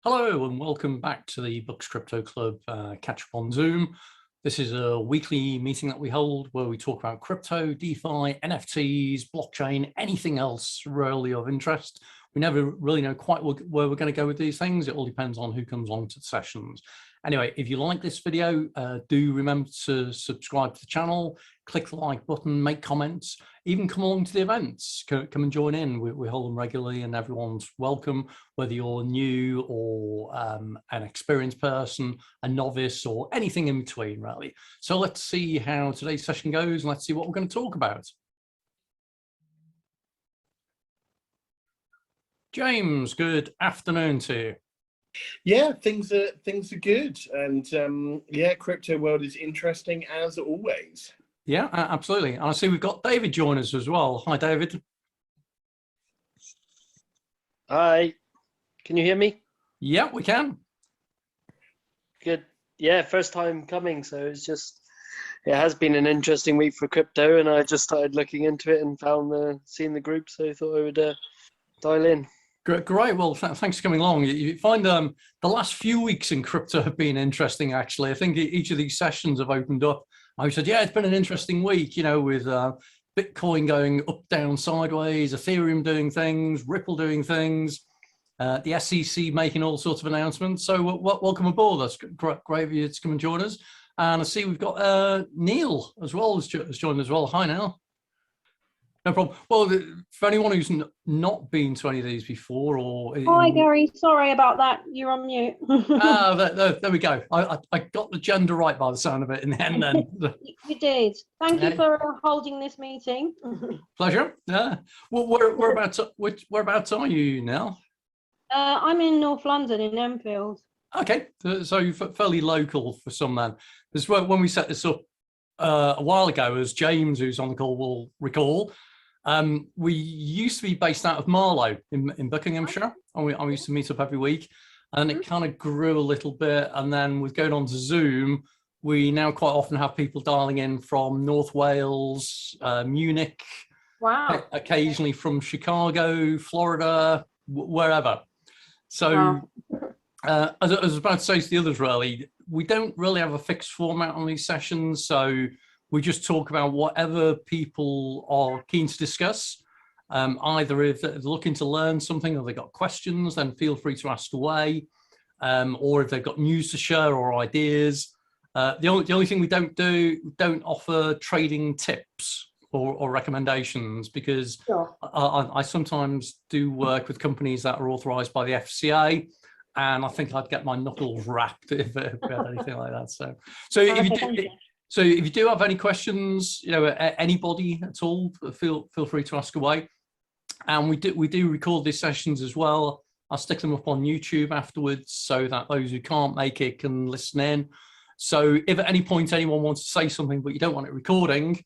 Hello and welcome back to the Books Crypto Club catch up on Zoom. This is a weekly meeting that we hold where we talk about crypto, DeFi, NFTs, blockchain, anything else really of interest. We never really know quite where we're going to go with these things. It all depends on who comes on to the sessions. Anyway, if you like this video, do remember to subscribe to the channel, click the like button, make comments, even come along to the events. Come and join in. We hold them regularly and everyone's welcome, whether you're new or an experienced person, a novice, or anything in between, really. So let's see how today's session goes and let's see what we're going to talk about. James, good afternoon to you. Yeah, things are good, and yeah, crypto world is interesting as always. Yeah, absolutely. And I see we've got David join us as well. Hi, David. Hi, can you hear me? Yeah, we can. Good. Yeah, first time coming, so it has been an interesting week for crypto, and I just started looking into it and found seeing the group, so I thought I would dial in. Great. Well, thanks for coming along. You find the last few weeks in crypto have been interesting, actually. I think each of these sessions have opened up. I said, yeah, it's been an interesting week, you know, with Bitcoin going up, down, sideways, Ethereum doing things, Ripple doing things, the SEC making all sorts of announcements. So welcome aboard. That's great of you to come and join us. And I see we've got Neil as well as joined as well. Hi, Neil. No problem. Well, for anyone who's not been to any of these before, or hi Gary, sorry about that. You're on mute. There we go. I got the gender right by the sound of it in the end. Then you did. Thank you for holding this meeting. Pleasure. Yeah. Well, whereabouts are you now? I'm in North London in Enfield. Okay, so you're fairly local for some then. Because when we set this up a while ago, as James, who's on the call, will recall. We used to be based out of Marlow in Buckinghamshire, and I used to meet up every week, and it kind of grew a little bit. And then with going on to Zoom, we now quite often have people dialing in from North Wales, Munich, wow, occasionally from Chicago, Florida, wherever. So wow. As I was about to say to the others, really, we don't really have a fixed format on these sessions, so we just talk about whatever people are keen to discuss. Either if they're looking to learn something or they've got questions, then feel free to ask away. Or if they've got news to share or ideas. The only thing we don't offer trading tips or recommendations, because sure. I sometimes do work with companies that are authorized by the FCA, and I think I'd get my knuckles wrapped if we had anything like that. So if you do have any questions, you know, anybody at all, feel free to ask away. And we do record these sessions as well. I'll stick them up on YouTube afterwards so that those who can't make it can listen in. So if at any point anyone wants to say something but you don't want it recording,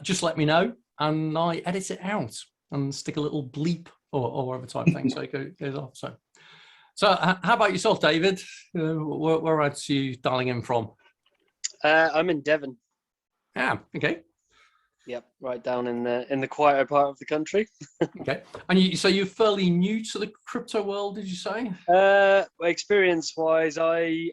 just let me know and I edit it out and stick a little bleep or whatever type thing so it goes off. So how about yourself, David? Whereabouts are you dialing in from? I'm in Devon. Yeah. Okay. Yep, right down in the quieter part of the country. Okay. And so you're fairly new to the crypto world, did you say? Experience-wise, I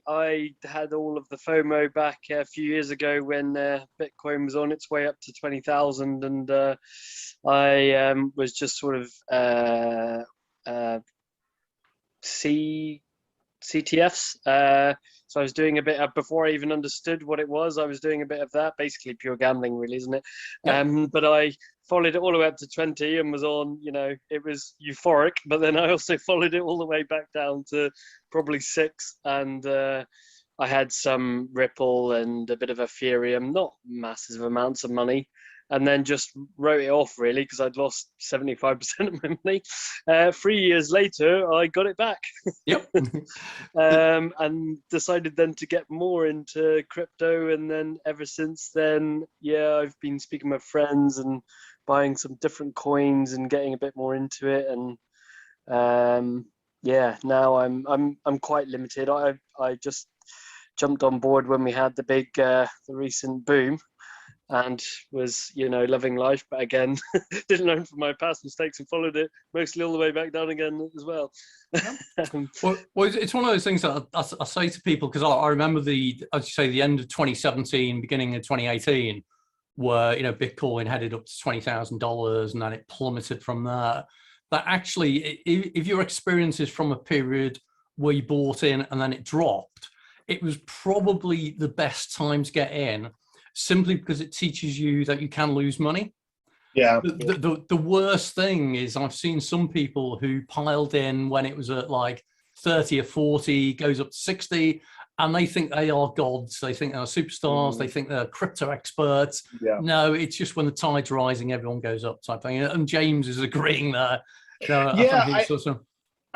had all of the FOMO back a few years ago when Bitcoin was on its way up to 20,000, and I was just sort of CTFs. So I was doing a bit of, before I even understood what it was, I was doing a bit of that, basically pure gambling really, isn't it? Yep. But I followed it all the way up to 20 and was on, you know, it was euphoric, but then I also followed it all the way back down to probably 6, and I had some Ripple and a bit of Ethereum, not massive amounts of money, and then just wrote it off really because I'd lost 75% of my money. 3 years later, I got it back. Yep. And decided then to get more into crypto, and then ever since then, yeah, I've been speaking with friends and buying some different coins and getting a bit more into it. And yeah, now I'm quite limited. I just jumped on board when we had the recent boom. and was, loving life. But again, didn't learn from my past mistakes and followed it mostly all the way back down again as well. Well, it's one of those things that I say to people, because I remember as you say, the end of 2017, beginning of 2018, where, Bitcoin headed up to $20,000 and then it plummeted from there. That actually, if your experience is from a period where you bought in and then it dropped, it was probably the best time to get in, simply because it teaches you that you can lose money. Yeah. The worst thing is, I've seen some people who piled in when it was at like 30 or 40, goes up to 60, and they think they are gods. They think they're superstars. They think they're crypto experts. Yeah. No, it's just when the tide's rising, everyone goes up type thing. And James is agreeing there. I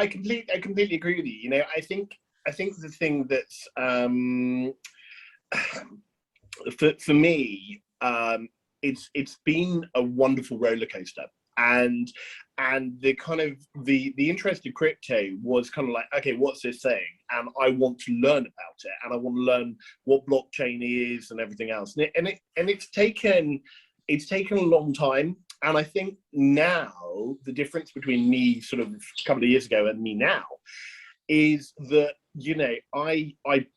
completely agree with you. I think the thing that's for me, it's been a wonderful roller coaster, and the kind of the interest in crypto was kind of like, okay, what's this thing? And I want to learn about it, and I want to learn what blockchain is and everything else. And it's taken a long time. And I think now the difference between me sort of a couple of years ago and me now is that, I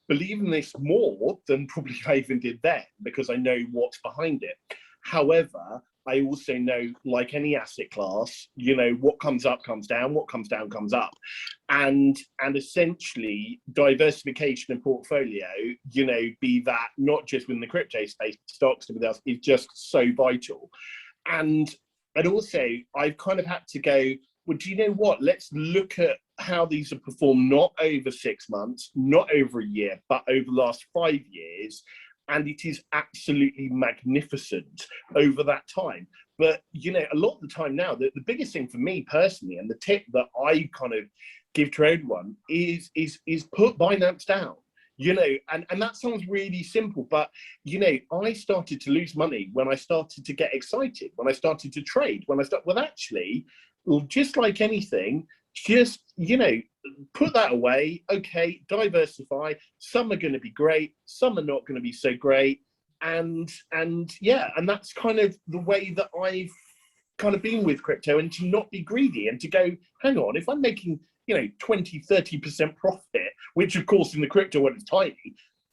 believe in this more than probably I even did then, because I know what's behind it. However, I also know, like any asset class, what comes up comes down, what comes down comes up. And essentially diversification in portfolio, be that not just within the crypto space, stocks and everything else, is just so vital. And also I've kind of had to go, well, do you know what? Let's look at how these have performed, not over 6 months, not over a year, but over the last 5 years. And it is absolutely magnificent over that time. But, a lot of the time now, the biggest thing for me personally, and the tip that I kind of give to everyone is put Binance down. And that sounds really simple, but, I started to lose money when I started to get excited, when I started to trade, well, actually, just like anything, just, put that away. Okay, diversify. Some are going to be great, some are not going to be so great. And that's kind of the way that I've kind of been with crypto, and to not be greedy and to go, hang on, if I'm making 20-30% profit, which of course in the crypto world is tiny,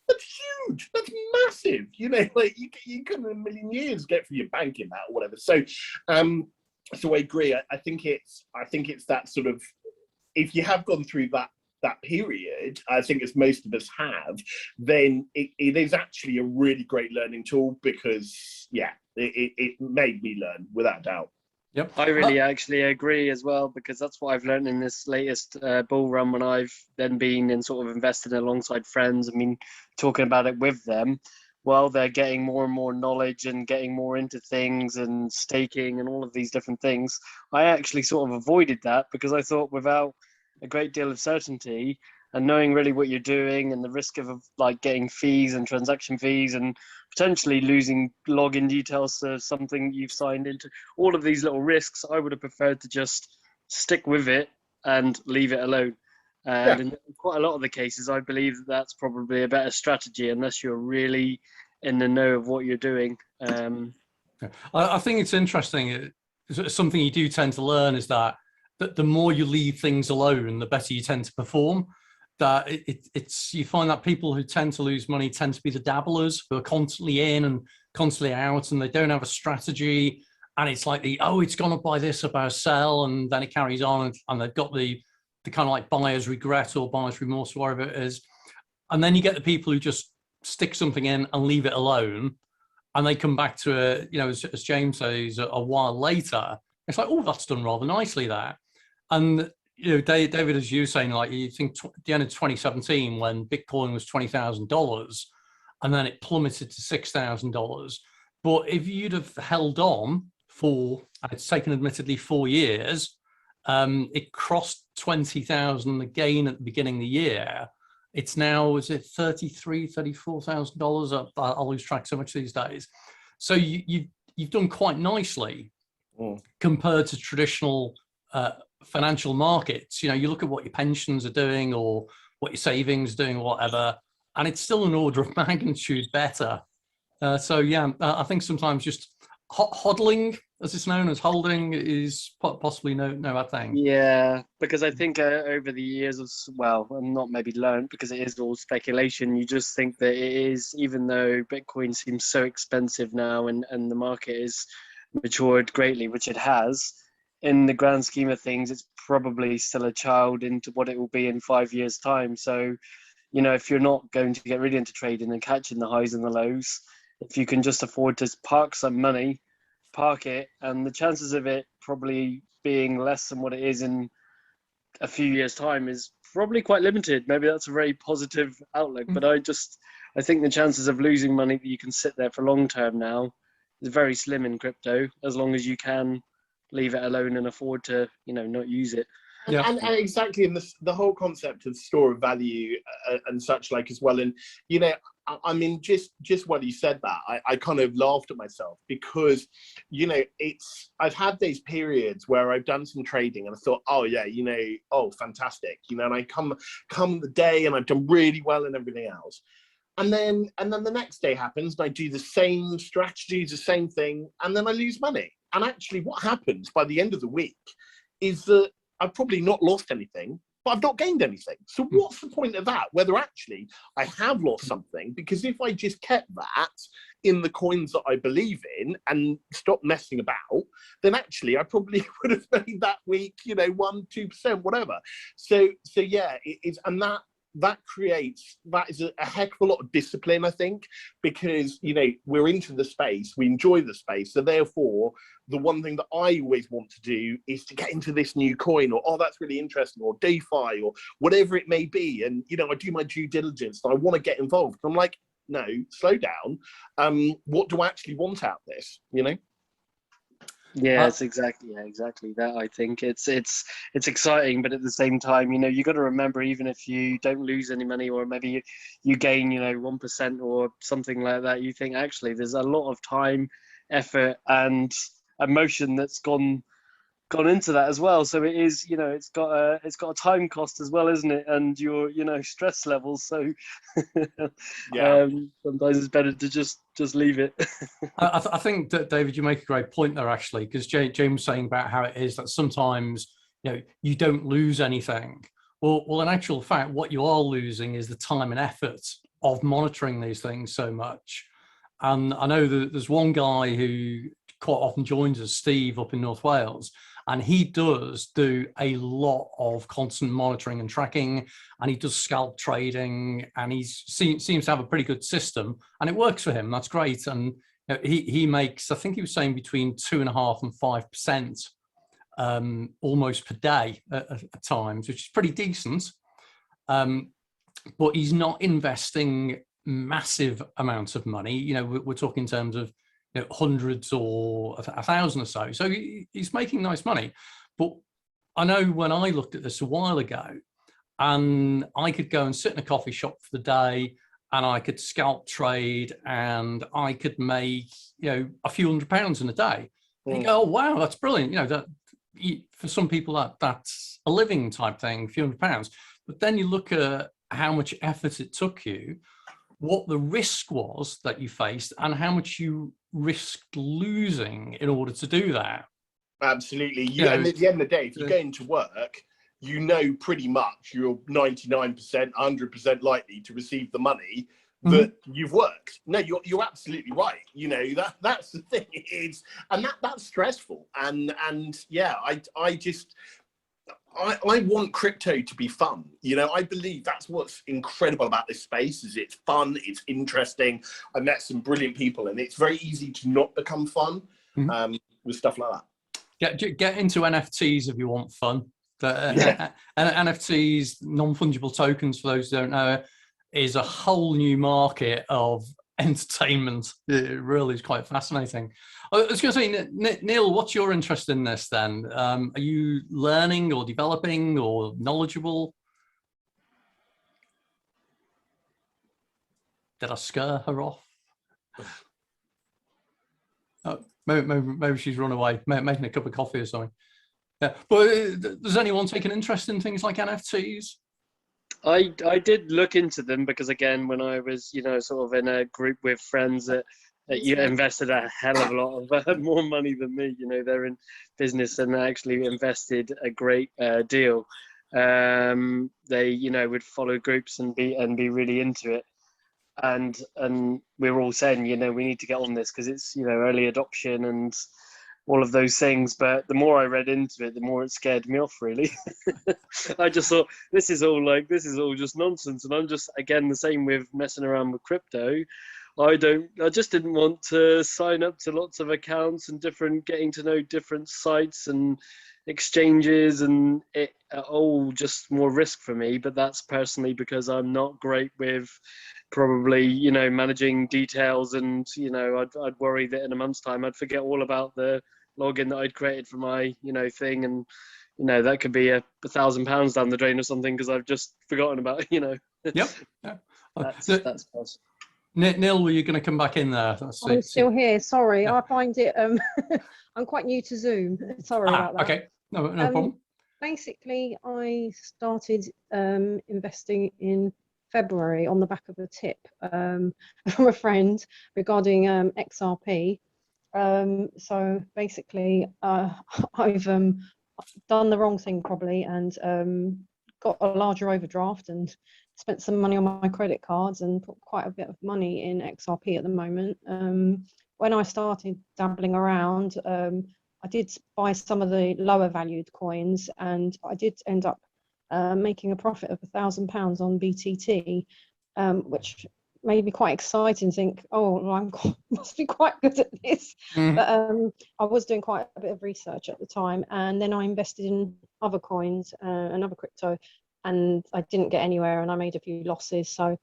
that's huge, that's massive. Like you can in a million years get for your bank in that or whatever. So I agree. I think it's that sort of, if you have gone through that period, I think as most of us have, then it is actually a really great learning tool, because it made me learn without doubt. Yep. I really actually agree as well, because that's what I've learned in this latest bull run, when I've then been and sort of invested alongside friends. I mean, talking about it with them while they're getting more and more knowledge and getting more into things and staking and all of these different things. I actually sort of avoided that, because I thought without a great deal of certainty and knowing really what you're doing, and the risk of like getting fees and transaction fees and potentially losing login details to something you've signed into, all of these little risks, I would have preferred to just stick with it and leave it alone. And in quite a lot of the cases, I believe that that's probably a better strategy, unless you're really in the know of what you're doing. I think it's interesting. Something you do tend to learn is that the more you leave things alone, the better you tend to perform. That it's you find that people who tend to lose money tend to be the dabblers, who are constantly in and constantly out, and they don't have a strategy. And it's like it's gone up by this, about sell, and then it carries on, and they've got the kind of like buyer's regret or buyer's remorse, or whatever it is. And then you get the people who just stick something in and leave it alone, and they come back to it, as James says, a while later. It's like, oh, that's done rather nicely there. And David, as you were saying, like, you think the end of 2017, when Bitcoin was $20,000, and then it plummeted to $6,000. But if you'd have held on for, and it's taken admittedly 4 years, it crossed 20,000 again at the beginning of the year. It's now, is it $33,000, $34,000? I'll lose track so much these days. So you've done quite nicely compared to traditional financial markets. You look at what your pensions are doing, or what your savings are doing, or whatever, and it's still an order of magnitude better So yeah, I think sometimes just hodling, as it's known as holding, is possibly no bad thing. Yeah, because I think over the years of, well, and not maybe learned, because it is all speculation, you just think that it is, even though Bitcoin seems so expensive now and the market is matured greatly, which it has, in the grand scheme of things, it's probably still a child into what it will be in 5 years' time. So, you know, if you're not going to get really into trading and catching the highs and the lows, if you can just afford to park some money, park it, and the chances of it probably being less than what it is in a few years' time is probably quite limited. Maybe that's a very positive outlook, but I think the chances of losing money that you can sit there for long term now is very slim in crypto, as long as you can leave it alone and afford to, you know, not use it. Yeah. And exactly, and the whole concept of store of value and such like as well. And you know, I mean, just when you said that, I kind of laughed at myself, because you know, I've had these periods where I've done some trading and I thought, oh yeah, you know, oh fantastic, you know, and I come the day and I've done really well and everything else. And then the next day happens and I do the same strategies, the same thing, and then I lose money. And actually what happens by the end of the week is that I've probably not lost anything, but I've not gained anything. So what's the point of that? Whether actually I have lost something, because if I just kept that in the coins that I believe in and stopped messing about, then actually I probably would have made that week, you know, 1-2%, whatever. So yeah, it's, and that is a heck of a lot of discipline, I think, because, you know, we're into the space, we enjoy the space. So therefore, the one thing that I always want to do is to get into this new coin, or, oh, that's really interesting, or DeFi, or whatever it may be. And, you know, I do my due diligence and I want to get involved. I'm like, no, slow down. What do I actually want out of this, you know? Yeah, it's exactly that. I think it's exciting, but at the same time, you know, you got to remember, even if you don't lose any money, or maybe you gain, you know, 1% or something like that, you think actually there's a lot of time, effort, and emotion that's gone into that as well. So it is, you know, it's got a time cost as well, isn't it? And your, you know, stress levels. So Yeah. sometimes it's better to just leave it. I think that, David, you make a great point there, actually, because James was saying about how it is that sometimes, you know, you don't lose anything. Well, in actual fact, what you are losing is the time and effort of monitoring these things so much. And I know that there's one guy who quite often joins us, Steve, up in North Wales, and he does do a lot of constant monitoring and tracking, and he does scalp trading, and he seems to have a pretty good system, and it works for him. That's great. And you know, he makes, I think he was saying, between 2.5% and 5% almost per day at times, which is pretty decent. But he's not investing massive amounts of money. You know, we're talking in terms of, you know, hundreds or 1,000 or so. So he's making nice money. But I know when I looked at this a while ago, and I could go and sit in a coffee shop for the day, and I could scalp trade, and I could make, you know, a few £100 in a day. And you go, oh wow, that's brilliant. You know, that for some people that's a living type thing, a few £100. But then you look at how much effort it took you, what the risk was that you faced, and how much you risked losing in order to do that. Absolutely. And at the end of the day, if you go into work, you know pretty much you're 99%, 100% likely to receive the money that you've worked. No, you're absolutely right. You know, that's the thing. And that's stressful. And yeah, I want crypto to be fun. You know, I believe that's what's incredible about this space, is it's fun, it's interesting. I met some brilliant people, and it's very easy to not become fun with stuff like that. Get into NFTs if you want fun. NFTs, non-fungible tokens, for those who don't know, is a whole new market of entertainment. It really is quite fascinating. I was going to say, Neil, what's your interest in this then? Are you learning or developing or knowledgeable? Did I scare her off? Oh, maybe she's run away, making a cup of coffee or something. Yeah, but does anyone take an interest in things like NFTs? I did look into them, because again, when I was, you know, sort of in a group with friends that You invested a hell of a lot of more money than me. You know, they're in business and they actually invested a great deal. They, you know, would follow groups and be really into it. And we were all saying, you know, we need to get on this because it's, you know, early adoption and all of those things. But the more I read into it, the more it scared me off, really. I just thought, this is all just nonsense. And I'm just, again, the same with messing around with crypto. I just didn't want to sign up to lots of accounts and getting to know different sites and exchanges, and it all just more risk for me. But that's personally because I'm not great with probably, you know, managing details, and, you know, I'd worry that in a month's time I'd forget all about the login that I'd created for my, you know, thing, and, you know, that could be £1,000 down the drain or something because I've just forgotten about it, you know. Yep. That's possible. Neil, were you going to come back in there? I'm still here. Sorry, I find it. I'm quite new to Zoom. Sorry about that. Okay, no problem. Basically, I started investing in February on the back of a tip from a friend regarding XRP. So basically, I've done the wrong thing probably, and got a larger overdraft and spent some money on my credit cards and put quite a bit of money in XRP at the moment. When I started dabbling around, I did buy some of the lower valued coins, and I did end up making a profit of £1,000 on BTT, which made me quite excited and think, oh, I must be quite good at this. But I was doing quite a bit of research at the time, and then I invested in other coins, another crypto, and I didn't get anywhere, and I made a few losses. So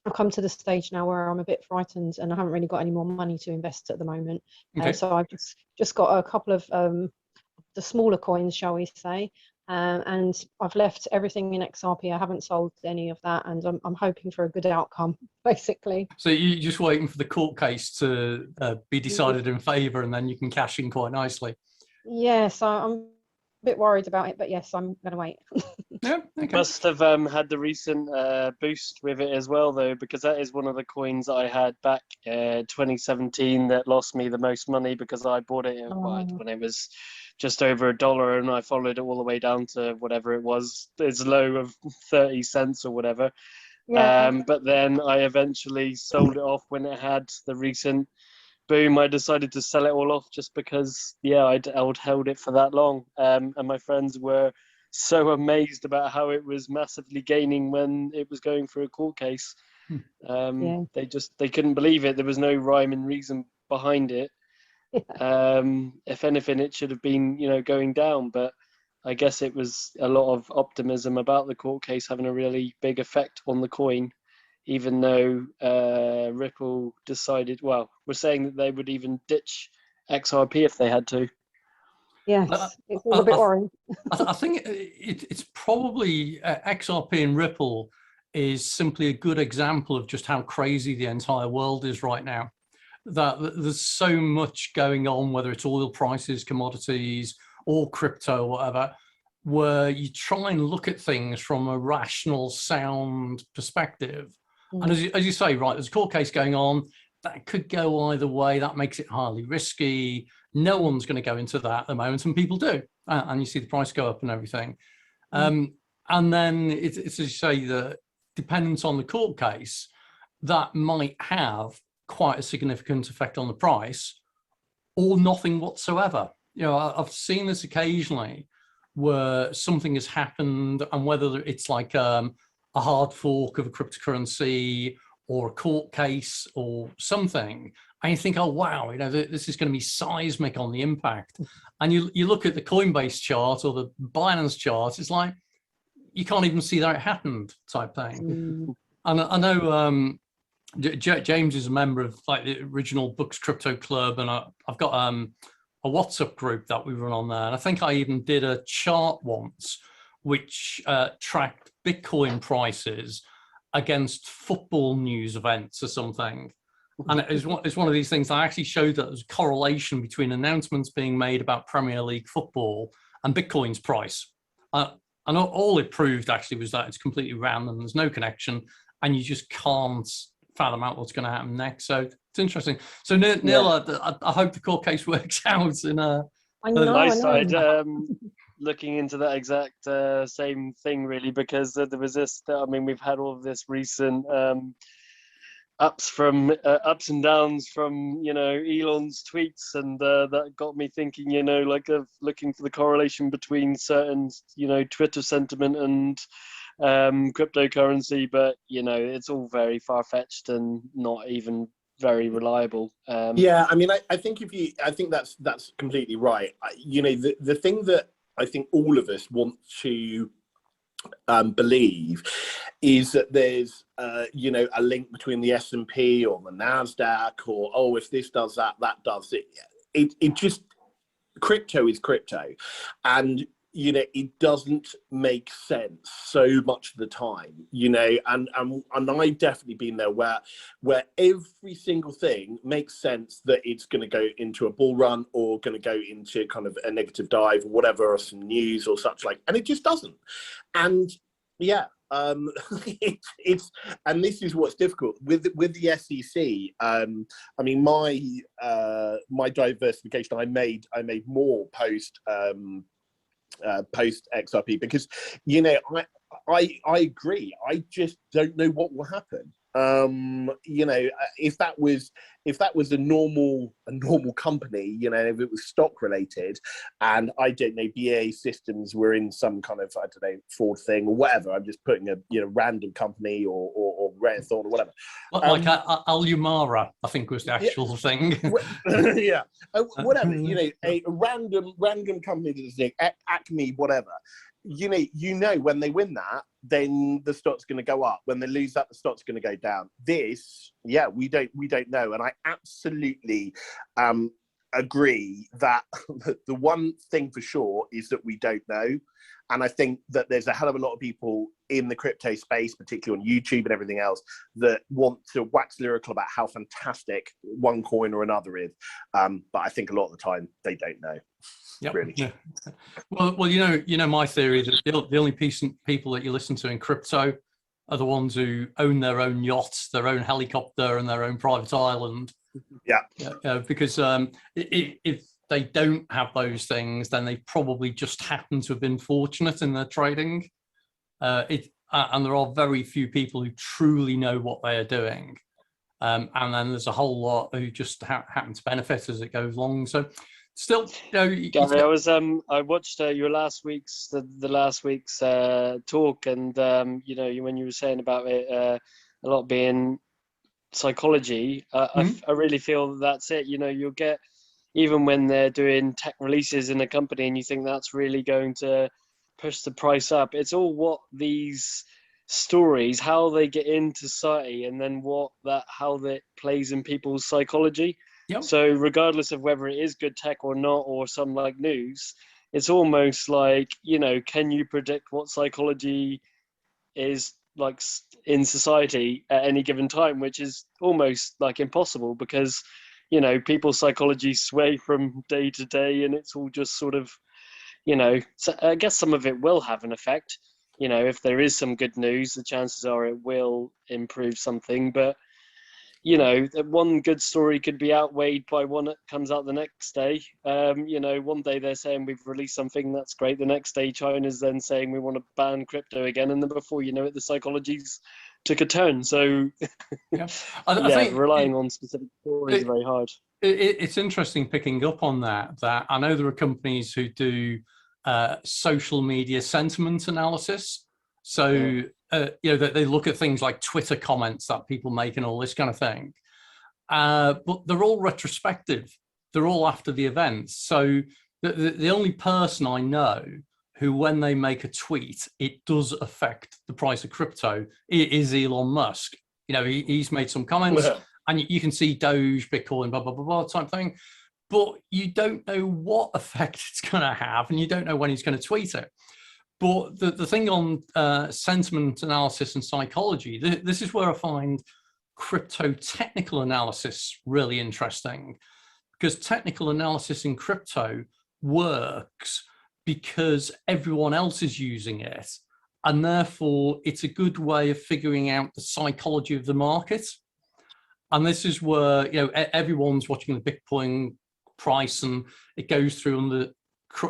I've come to the stage now where I'm a bit frightened, and I haven't really got any more money to invest at the moment. Okay. So I've just got a couple of the smaller coins, shall we say, and I've left everything in XRP. I haven't sold any of that, and I'm hoping for a good outcome, basically. So you're just waiting for the court case to be decided in favour, and then you can cash in quite nicely. Yes, I'm a bit worried about it, but yes, I'm going to wait. Yeah, okay. Must have had the recent boost with it as well, though, because that is one of the coins I had back 2017 that lost me the most money because I bought it when it was just over $1, and I followed it all the way down to whatever it was, its low of 30 cents or whatever. Yeah. But then I eventually sold it off when it had the recent boom. I decided to sell it all off just because, yeah, I'd held it for that long. And my friends were so amazed about how it was massively gaining when it was going through a court case. They couldn't believe it. There was no rhyme and reason behind it. If anything, it should have been, you know, going down, but I guess it was a lot of optimism about the court case having a really big effect on the coin, even though Ripple decided, well, we're saying that they would even ditch XRP if they had to. Yes, it's all a bit worrying. I think it's probably XRP and Ripple is simply a good example of just how crazy the entire world is right now. That there's so much going on, whether it's oil prices, commodities, or crypto, or whatever, where you try and look at things from a rational, sound perspective. And as you say, right, there's a court case going on. That could go either way. That makes it highly risky. No one's going to go into that at the moment, and people do. And you see the price go up and everything. And then it's as you say, the dependence on the court case, that might have quite a significant effect on the price, or nothing whatsoever. You know, I've seen this occasionally where something has happened, and whether it's like a hard fork of a cryptocurrency or a court case or something, and you think, oh wow, you know, this is going to be seismic on the impact. And you look at the Coinbase chart or the Binance chart, it's like you can't even see that it happened, type thing. And I know James is a member of like the original Books Crypto Club, and I've got a WhatsApp group that we run on there, and I think I even did a chart once which tracked Bitcoin prices against football news events or something. And it's one of these things that actually showed that there's a correlation between announcements being made about Premier League football and Bitcoin's price. And all it proved actually was that it's completely random, there's no connection, and you just can't fathom out what's going to happen next. So It's interesting. So Neil, I hope the court case works out in a. I know. I I know. started looking into that exact same thing, really, because there was this. I mean, we've had all of this recent ups and downs from Elon's tweets, and that got me thinking, like of looking for the correlation between certain Twitter sentiment and cryptocurrency, but it's all very far-fetched and not even very reliable. Yeah, I mean, I think I think that's completely right. The thing that I think all of us want to believe is that there's a link between the S&P or the Nasdaq, or if this does that does it. It just, crypto is crypto, and it doesn't make sense so much of the time, and I've definitely been there where every single thing makes sense that it's going to go into a bull run or going to go into kind of a negative dive or whatever, or some news or such like, and it just doesn't. And yeah, it's and this is what's difficult with the SEC. I mean, my diversification, I made more post XRP, because I agree, I just don't know what will happen. If that was a normal company, if it was stock related, and I don't know, BAE Systems were in some kind of, I don't know, Ford thing or whatever, I'm just putting a random company or Raytheon or whatever, like Alumara, I think was the actual thing. Yeah, whatever, a random company that is Acme, whatever. When they win that, then the stock's going to go up. When they lose that, the stock's going to go down. This, yeah, we don't know. And I absolutely agree that the one thing for sure is that we don't know. And I think that there's a hell of a lot of people in the crypto space, particularly on YouTube and everything else, that want to wax lyrical about how fantastic one coin or another is. But I think a lot of the time they don't know. Yep. Really. Yeah. Well, my theory is that the only people that you listen to in crypto are the ones who own their own yachts, their own helicopter, and their own private island. Yeah. Because if they don't have those things, then they probably just happen to have been fortunate in their trading. And there are very few people who truly know what they are doing. And then there's a whole lot who just happen to benefit as it goes along. So still, Gary, I watched your last week's talk, and when you were saying about it, a lot being psychology, I really feel that's it. You'll get, even when they're doing tech releases in a company and you think that's really going to push the price up, it's all what these stories, how they get into society, and then how that plays in people's psychology. Yep. So regardless of whether it is good tech or not, or some like news, it's almost like, can you predict what psychology is like in society at any given time, which is almost like impossible, because people's psychology sway from day to day, and it's all just sort of, so I guess some of it will have an effect. If there is some good news, the chances are it will improve something, but that one good story could be outweighed by one that comes out the next day. One day they're saying we've released something that's great, the next day China's then saying we want to ban crypto again, and then before you know it, the psychology's took a turn. So I think relying on specific stories is very hard. It's interesting picking up on that I know there are companies who do social media sentiment analysis. So that they look at things like Twitter comments that people make and all this kind of thing, but they're all retrospective. They're all after the events. So the only person I know who, when they make a tweet, it does affect the price of crypto, is Elon Musk. He's made some comments, and you can see Doge, Bitcoin, blah blah blah blah type thing, but you don't know what effect it's going to have, and you don't know when he's going to tweet it. But the thing on sentiment analysis and psychology, this is where I find crypto technical analysis really interesting, because technical analysis in crypto works because everyone else is using it, and therefore it's a good way of figuring out the psychology of the market. And this is where, you know, everyone's watching the Bitcoin price, and it goes through on the,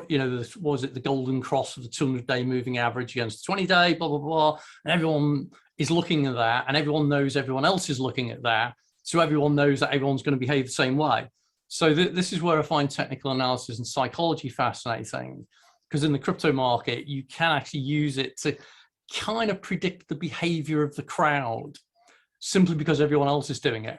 you know, what was it, the golden cross of the 200-day moving average against the 20-day, blah, blah, blah. And everyone is looking at that, and everyone knows everyone else is looking at that. So everyone knows that everyone's going to behave the same way. So this is where I find technical analysis and psychology fascinating, because in the crypto market, you can actually use it to kind of predict the behavior of the crowd simply because everyone else is doing it.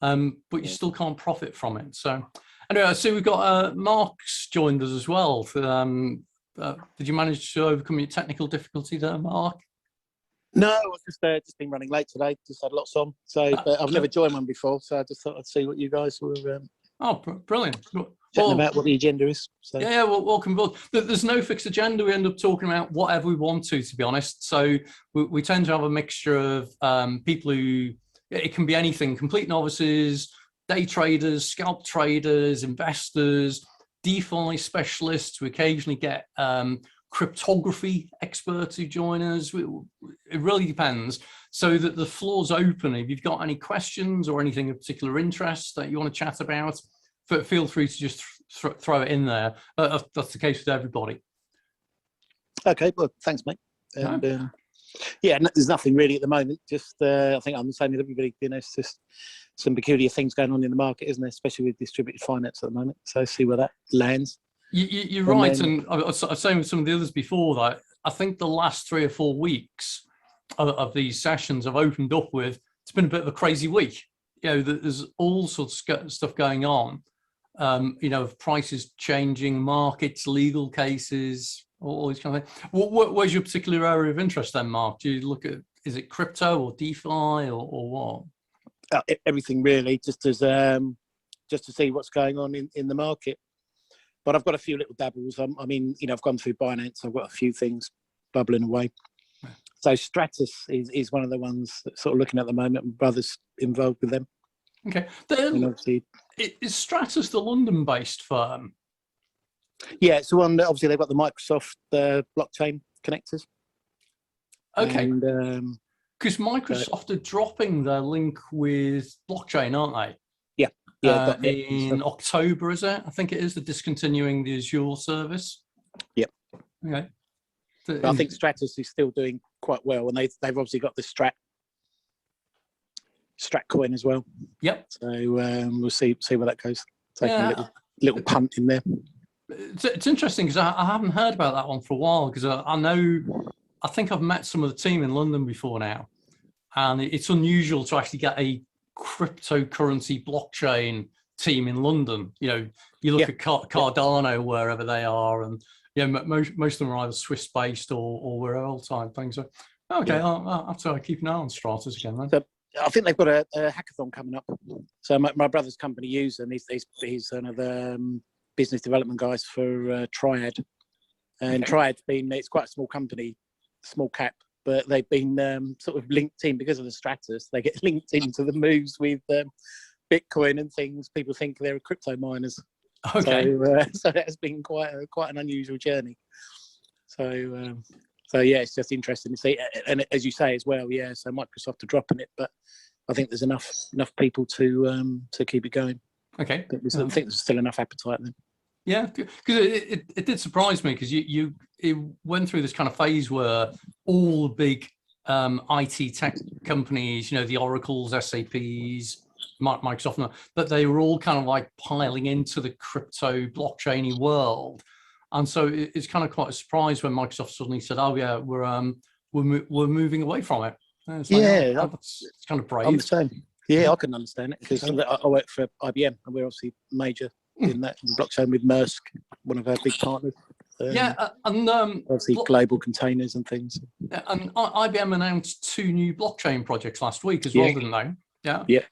But you still can't profit from it. So anyway, I see we've got Mark's joined us as well. Did you manage to overcome your technical difficulty there, Mark? No, I've just been running late today. Just had lots on, so but I've never joined one before, so I just thought I'd see what you guys were brilliant. chatting about, what the agenda is. So. Yeah, well, welcome aboard. There's no fixed agenda. We end up talking about whatever we want to be honest. So we tend to have a mixture of people who, it can be anything, complete novices, day traders, scalp traders, investors, DeFi specialists. We occasionally get cryptography experts who join us. It really depends. So that the floor's open. If you've got any questions or anything of particular interest that you want to chat about, feel free to just throw it in there. That's the case with everybody. Okay, well, thanks, mate. And, yeah, there's nothing really at the moment. Just I think I'm the same with everybody. You know, it's just some peculiar things going on in the market, isn't there? Especially with distributed finance at the moment. So see where that lands. You're right, and I was saying with some of the others before that, I think the last 3 or 4 weeks of these sessions have opened up with, it's been a bit of a crazy week. You know, there's all sorts of stuff going on, you know, of prices changing, markets, legal cases, all these kind of things. Where's your particular area of interest then, Mark? Do you look at, is it crypto or DeFi or what? Everything really, just as just to see what's going on in the market. But I've got a few little dabbles. I mean, you know, I've gone through Binance. I've got a few things bubbling away. So Stratus is one of the ones that's sort of looking at the moment. My brother's involved with them. Okay. Is Stratus the London-based firm? Yeah, it's the one that obviously they've got the Microsoft blockchain connectors. Okay. Because Microsoft are dropping their link with blockchain, aren't they? Yeah, in October, is it? I think it is. They're discontinuing the Azure service. Yep. Okay. But I think Stratus is still doing quite well, and they've obviously got the Strat coin as well. Yep. So we'll see where that goes. Taking a little punt in there. It's interesting because I haven't heard about that one for a while, because I think I've met some of the team in London before now, and it's unusual to actually get a cryptocurrency blockchain team in London. You know, you look at Cardano, wherever they are, and yeah, most of them are either Swiss based or wherever else type thing. So okay, I'll have to keep an eye on Stratus again then. So I think they've got a hackathon coming up. So my brother's company uses, and he's one of the business development guys for Triad, and Triad's it's quite a small company, small cap, but they've been sort of linked in because of the Stratus. They get linked into the moves with Bitcoin and things. People think they're crypto miners. Okay. So that's been quite an unusual journey. So yeah, it's just interesting to see. And as you say as well, yeah. So Microsoft are dropping it, but I think there's enough people to keep it going. Okay. I think there's still enough appetite then. Yeah, because it did surprise me, because it went through this kind of phase where all the big IT tech companies, you know, the Oracles, SAPs, Microsoft, but they were all kind of like piling into the crypto blockchainy world, and so it's kind of quite a surprise when Microsoft suddenly said, "Oh yeah, we're moving away from it." It's like, it's kind of brave. I'm the same. Yeah, I can understand it, because I work for IBM, and we're obviously major in that blockchain with Maersk, one of our big partners. And obviously global containers and things. And IBM announced 2 new blockchain projects last week as well, didn't they? Yeah. Yeah.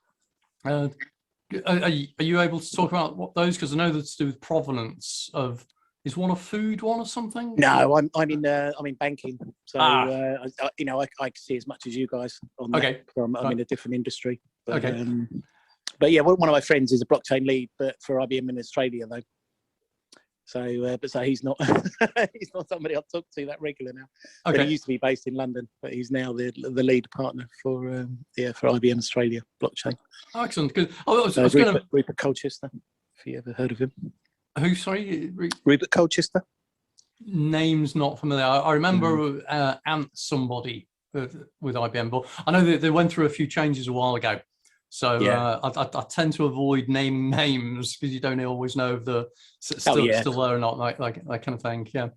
Are you able to talk about what those? Because I know that's to do with provenance of. Is one a food one or something? No, I'm in banking, so you know, I can see as much as you guys on that. Okay. I'm in a different industry. But, okay. But yeah, one of my friends is a blockchain lead, but for IBM in Australia though. So, but he's not he's not somebody I talk to that regular now. But Okay. he used to be based in London, but he's now the lead partner for for IBM Australia blockchain. Excellent. Good. I was So going to. Rupert Colchester, if you ever heard of him. Who? Sorry. Rupert Colchester. Name's not familiar. I remember Ant somebody with IBM, but I know that they went through a few changes a while ago. So Yeah. I tend to avoid naming names because you don't always know if they're still there or not, like that kind of thing. Yeah.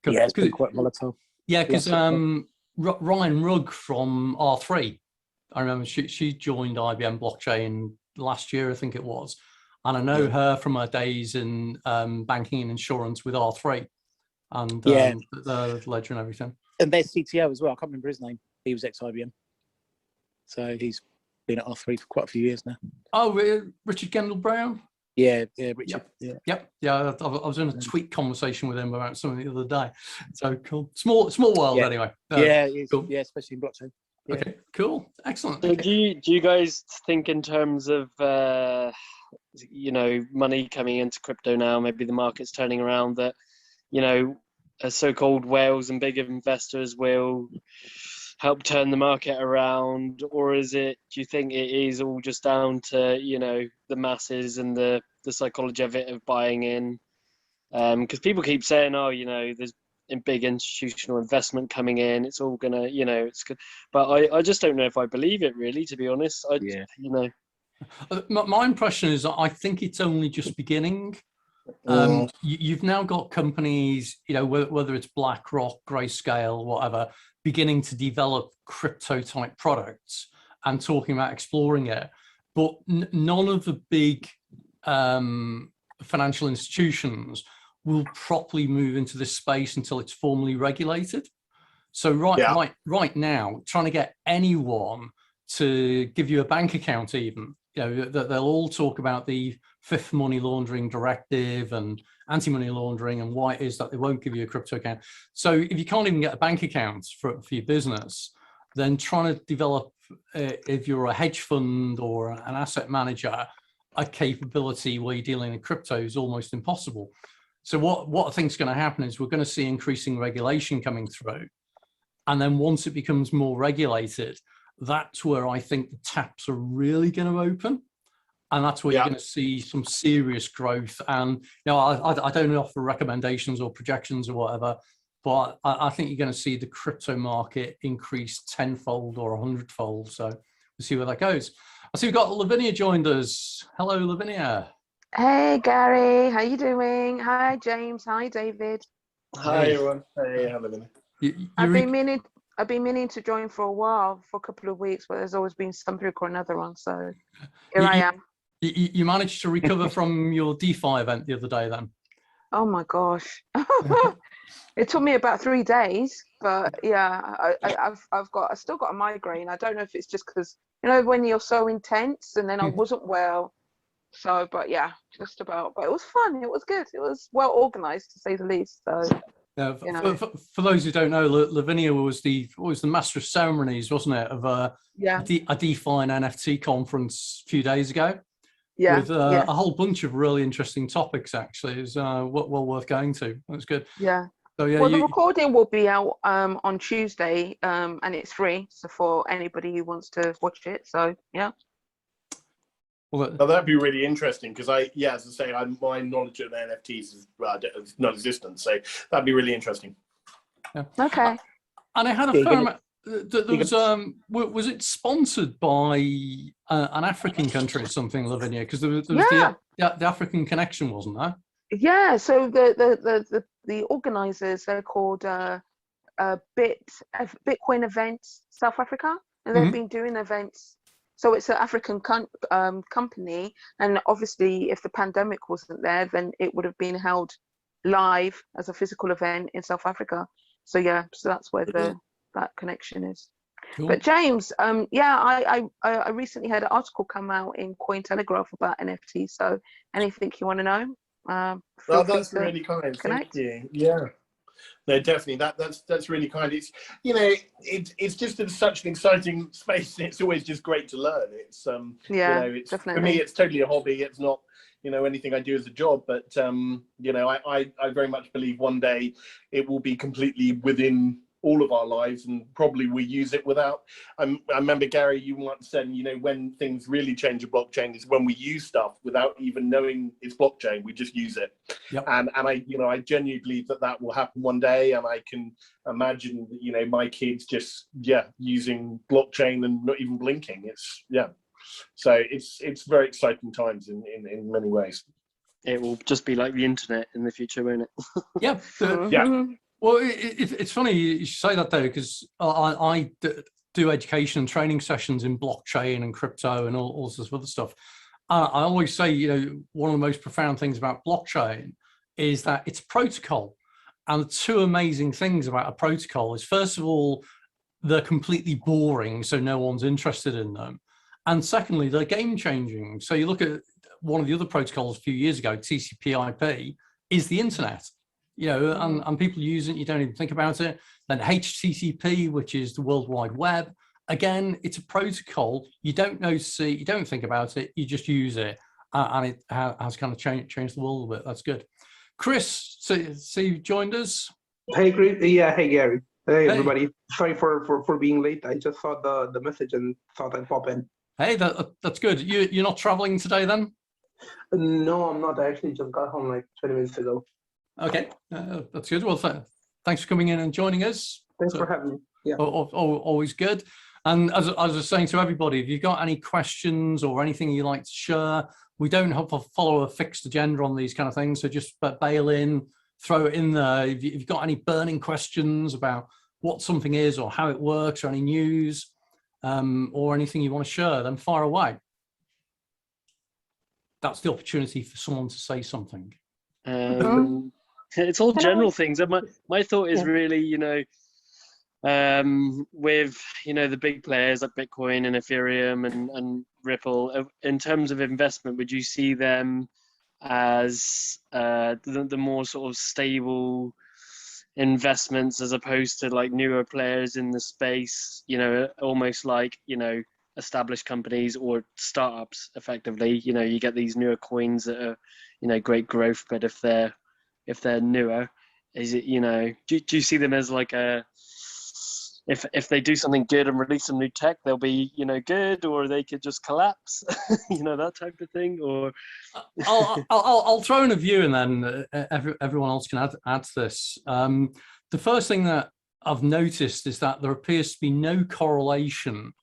Yeah, it's been quite volatile. Yeah, because Yeah. Ryan Rugg from R3, I remember she joined IBM Blockchain last year, I think it was, and I know her from her days in banking and insurance with R3. And the ledger and everything. And their CTO as well. I can't remember his name. He was ex-IBM. So he's been at R3 for quite a few years now. Oh, Richard Kendall Brown? Yeah, Richard. Yep. Yeah, I was in a tweet conversation with him about something the other day. So cool. Small world anyway. Cool. Yeah, especially in blockchain. Yeah. Okay, cool. Excellent. So Okay. do you guys think in terms of money coming into crypto now, maybe the market's turning around, that so-called whales and big investors will help turn the market around? Or do you think it is all just down to, the masses and the psychology of it, of buying in? Because people keep saying, there's big institutional investment coming in, it's all gonna, it's good. But I just don't know if I believe it, really, to be honest. My impression is I think it's only just beginning. You've now got companies, whether it's BlackRock, Grayscale, whatever, beginning to develop crypto type products and talking about exploring it. But none of the big financial institutions will properly move into this space until it's formally regulated. So right now, trying to get anyone to give you a bank account, even, they'll all talk about the fifth money laundering directive and anti-money laundering and why it is that they won't give you a crypto account. So if you can't even get a bank account for your business, then trying to develop, if you're a hedge fund or an asset manager, a capability where you're dealing in crypto is almost impossible. So what I think is going to happen is we're going to see increasing regulation coming through. And then once it becomes more regulated, that's where I think the taps are really going to open. And that's where you're going to see some serious growth. And, I don't offer recommendations or projections or whatever, but I think you're going to see the crypto market increase 10-fold or 100-fold. So we'll see where that goes. I see we've got Lavinia joined us. Hello, Lavinia. Hey, Gary. How you doing? Hi, James. Hi, David. Hi, everyone. Hey, how are you? I've been meaning to join for a while, for a couple of weeks, but there's always been something or another on. So here I am. You managed to recover from your DeFi event the other day, then? Oh my gosh, it took me about 3 days, but yeah, I've still got a migraine. I don't know if it's just because when you're so intense, and then I wasn't well. So, but yeah, just about. But it was fun. It was good. It was well organized, to say the least. So. For those who don't know, Lavinia was the master of ceremonies, wasn't it, of a DeFi and NFT conference a few days ago? Yeah, with a whole bunch of really interesting topics. Actually, it was well worth going to. It was good. Yeah. So yeah. Well, the recording will be out on Tuesday, and it's free, so for anybody who wants to watch it. So yeah. Well, that'd be really interesting because as I say, my knowledge of NFTs is non-existent. So that'd be really interesting. Yeah. Okay. And I had a fair amount. Was it sponsored by an African country or something, Lavinia? Because there was the African connection, wasn't there? Yeah. So the organizers, they're called Bitcoin Events South Africa, and they've been doing events. So it's an African company, and obviously, if the pandemic wasn't there, then it would have been held live as a physical event in South Africa. So yeah, so that's where that connection is. Cool. But James, I recently had an article come out in Cointelegraph about NFTs. So anything you want to know? That's really kind. Thank you. Yeah. No, definitely. That's really kind. It's it's just such an exciting space. And it's always just great to learn. It's Yeah, it's definitely. for me. It's totally a hobby. It's not anything I do as a job. But I very much believe one day it will be completely within all of our lives, and probably we use it without. I remember, Gary, you once said, when things really change a blockchain is when we use stuff without even knowing it's blockchain. We just use it. Yep. And I genuinely believe that will happen one day, and I can imagine my kids just using blockchain and not even blinking. So it's very exciting times in many ways. It will just be like the internet in the future, won't it? Yeah. Yeah. Well, it's funny you should say that, though, because I do education and training sessions in blockchain and crypto and all sorts of other stuff. I always say, one of the most profound things about blockchain is that it's a protocol. And the two amazing things about a protocol is, first of all, they're completely boring, so no one's interested in them. And secondly, they're game changing. So you look at one of the other protocols a few years ago, TCP/IP, is the internet. And people use it, you don't even think about it. Then HTTP, which is the World Wide Web. Again, it's a protocol. You don't you don't think about it, you just use it. And it has kind of changed the world a bit. That's good. Chris, so you joined us. Hey, great. Yeah, hey, Gary. Hey, Hey. everybody. Sorry for being late. I just saw the message and thought I'd pop in. Hey, that's good. You're not traveling today then? No, I'm not. I actually just got home like 20 minutes ago. Okay, that's good. Well, thanks for coming in and joining us. Thanks for having me. Yeah. Always good. And as I was saying to everybody, if you've got any questions or anything you'd like to share, we don't have to follow a fixed agenda on these kind of things. So just bail in, throw it in there. If you've got any burning questions about what something is or how it works or any news or anything you want to share, then fire away. That's the opportunity for someone to say something. It's all general things. And my thought is really, with the big players like Bitcoin and Ethereum and Ripple, in terms of investment, would you see them as the more sort of stable investments as opposed to like newer players in the space, almost like established companies or startups effectively? You get these newer coins that are great growth, but if they're newer, is it do you see them as like a, if they do something good and release some new tech, they'll be good, or they could just collapse, that type of thing? Or I'll throw in a view, and then everyone else can add to this. The first thing that I've noticed is that there appears to be no correlation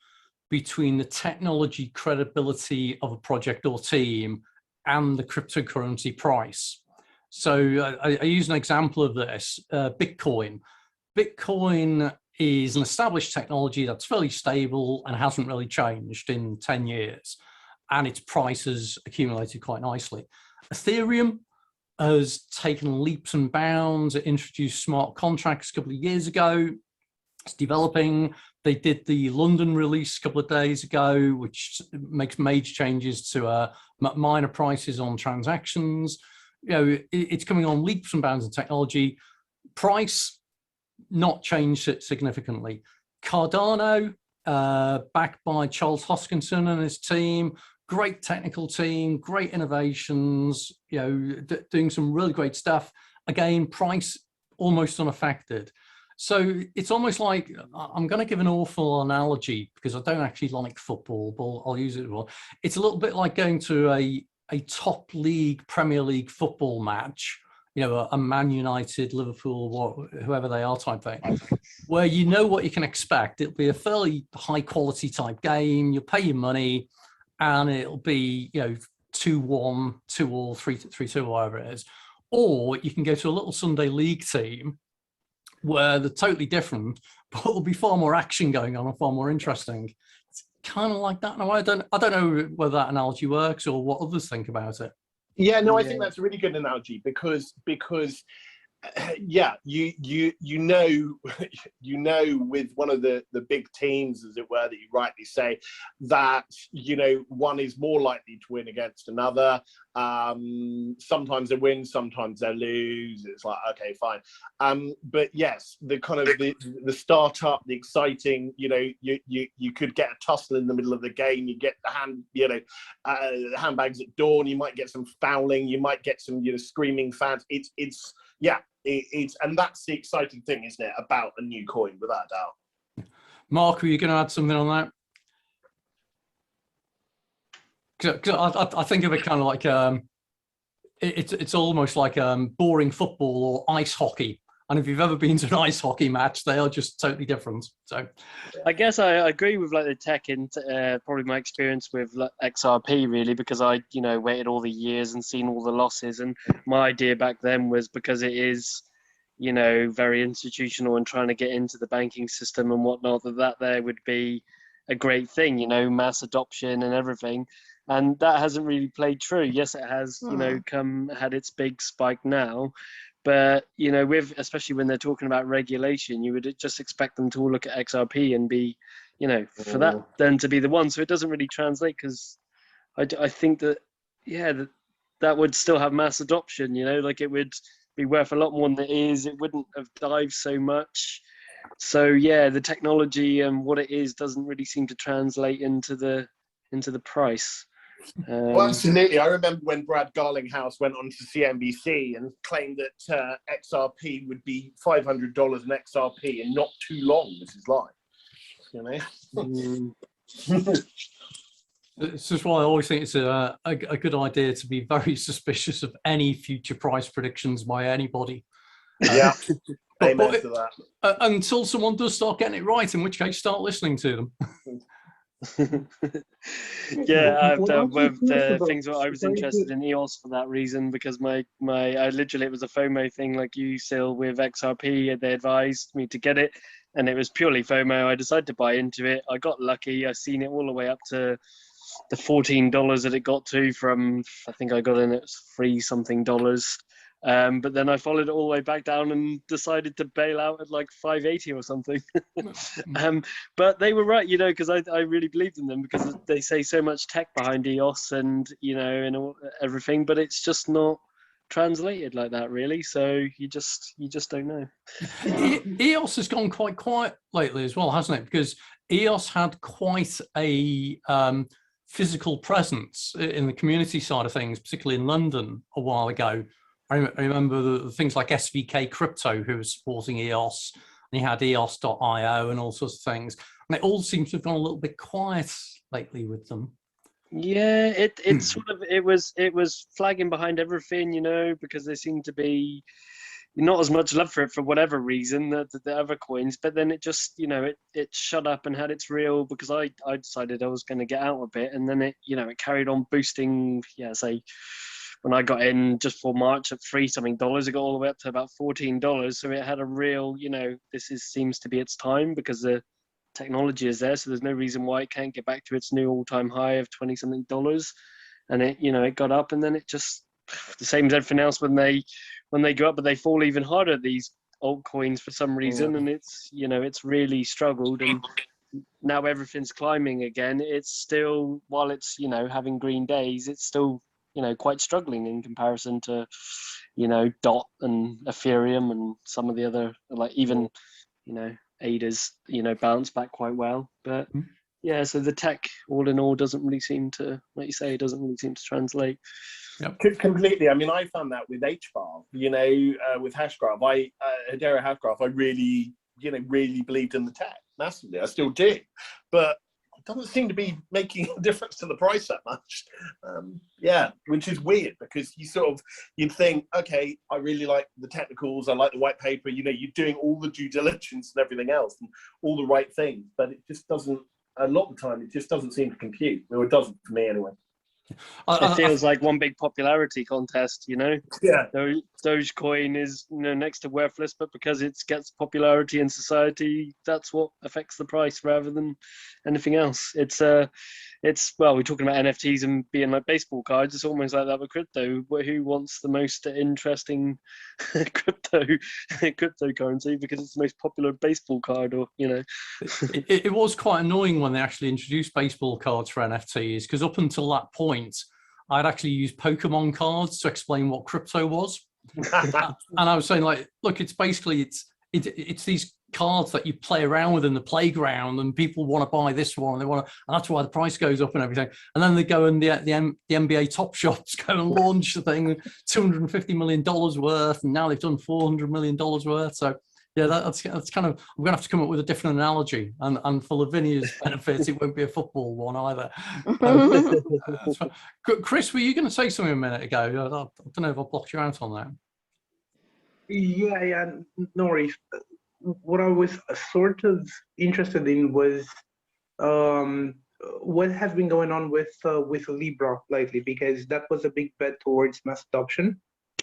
between the technology credibility of a project or team and the cryptocurrency price. So I use an example of this, Bitcoin. Bitcoin is an established technology that's fairly stable and hasn't really changed in 10 years. And its price has accumulated quite nicely. Ethereum has taken leaps and bounds. It introduced smart contracts a couple of years ago. It's developing. They did the London release a couple of days ago, which makes major changes to minor prices on transactions. It's coming on leaps and bounds in technology. Price, not changed significantly. Cardano, backed by Charles Hoskinson and his team, great technical team, great innovations, doing some really great stuff. Again, price almost unaffected. So it's almost like, I'm going to give an awful analogy because I don't actually like football, but I'll use it. It's a little bit like going to a top league, Premier League football match, a Man United, Liverpool, whoever they are type thing, where you know what you can expect. It'll be a fairly high quality type game. You'll pay your money and it'll be, 2-1, 2-all, 3-2, whatever it is. Or you can go to a little Sunday league team where they're totally different, but there'll be far more action going on and far more interesting. It's kind of like that. No, I don't know whether that analogy works or what others think about it. Yeah, no, I think that's a really good analogy because yeah, you know you know with one of the big teams, as it were, that you rightly say, that one is more likely to win against another. Sometimes they win, sometimes they lose. It's like, okay, fine. But yes, the kind of the startup, the exciting, you could get a tussle in the middle of the game. You get the handbags at dawn. You might get some fouling. You might get some screaming fans. It's and that's the exciting thing, isn't it, about a new coin, without a doubt. Mark, are you going to add something on that? Cause I think of it kind of like it's almost like boring football or ice hockey. And if you've ever been to an ice hockey match, they are just totally different. So, I guess I agree with like the tech and probably my experience with XRP really, because I waited all the years and seen all the losses. And my idea back then was because it is very institutional and trying to get into the banking system and whatnot, that there would be a great thing, mass adoption and everything. And that hasn't really played true. Yes, it has, had its big spike now. But, especially when they're talking about regulation, you would just expect them to all look at XRP and be, for that then to be the one. So it doesn't really translate, because I think that, that would still have mass adoption, like it would be worth a lot more than it is. It wouldn't have dived so much. So, the technology and what it is doesn't really seem to translate into the price. Well, absolutely. I remember when Brad Garlinghouse went on to CNBC and claimed that XRP would be $500 in XRP in not too long. This is live, This is why I always think it's a good idea to be very suspicious of any future price predictions by anybody. Yeah, amen to that. Until someone does start getting it right, in which case start listening to them. With the things where I was interested in EOS for that reason, because I literally, it was a FOMO thing like you, Sil, with XRP. They advised me to get it, and it was purely FOMO. I decided to buy into it. I got lucky. I seen it all the way up to the $14 that it got to from, I think I got in it was $3 something. But then I followed it all the way back down and decided to bail out at like 580 or something. But they were right, because I really believed in them, because they say so much tech behind EOS and, and everything, but it's just not translated like that really. So you just don't know. EOS has gone quite quiet lately as well, hasn't it? Because EOS had quite a physical presence in the community side of things, particularly in London a while ago. I remember the things like SVK Crypto, who was supporting EOS, and you had EOS.io and all sorts of things. And it all seems to have gone a little bit quiet lately with them. Yeah, it was flagging behind everything, because there seemed to be not as much love for it for whatever reason, the other coins. But then it just, it shut up and had its real, because I decided I was going to get out a bit, and then it carried on boosting, say, when I got in just for March at $3 something, it got all the way up to about $14. So it had a real, seems to be its time, because the technology is there. So there's no reason why it can't get back to its new all-time high of $20 something. And it, it got up, and then it just, the same as everything else, when they go up, but they fall even harder, these altcoins, for some reason. And it's, it's really struggled. And now everything's climbing again. It's still, while it's, having green days, it's still, quite struggling in comparison to, DOT and Ethereum and some of the other, like even, ADA's, bounced back quite well. But so the tech, all in all, doesn't really seem to, like you say, it doesn't really seem to translate. Yep. Completely. I mean, I found that with HBAR, with Hashgraph, Hedera Hashgraph, I really, really believed in the tech massively. I still do. But doesn't seem to be making a difference to the price that much. Which is weird, because you'd think, okay, I really like the technicals, I like the white paper, you're doing all the due diligence and everything else and all the right things, but it just doesn't, a lot of the time, it just doesn't seem to compute. Or it doesn't for me anyway. It feels like one big popularity contest, Yeah. Dogecoin is next to worthless, but because it gets popularity in society, that's what affects the price rather than anything else. It's well, we're talking about NFTs and being like baseball cards. It's almost like that with crypto. Who wants the most interesting cryptocurrency because it's the most popular baseball card, or It was quite annoying when they actually introduced baseball cards for NFTs, because up until that point, I'd actually used Pokemon cards to explain what crypto was. And I was saying, like, look, it's basically it's these cards that you play around with in the playground, and people want to buy this one, and and that's why the price goes up and everything. And then they go and the NBA top shops go and launch the thing, $250 million worth, and now they've done $400 million worth. So yeah, that's kind of, we're gonna have to come up with a different analogy, and for Lavinia's benefit, it won't be a football one either. Chris, were you going to say something a minute ago? I don't know if I blocked you out on that. Yeah, no worries. What I was sort of interested in was what has been going on with Libra lately, because that was a big bet towards mass adoption.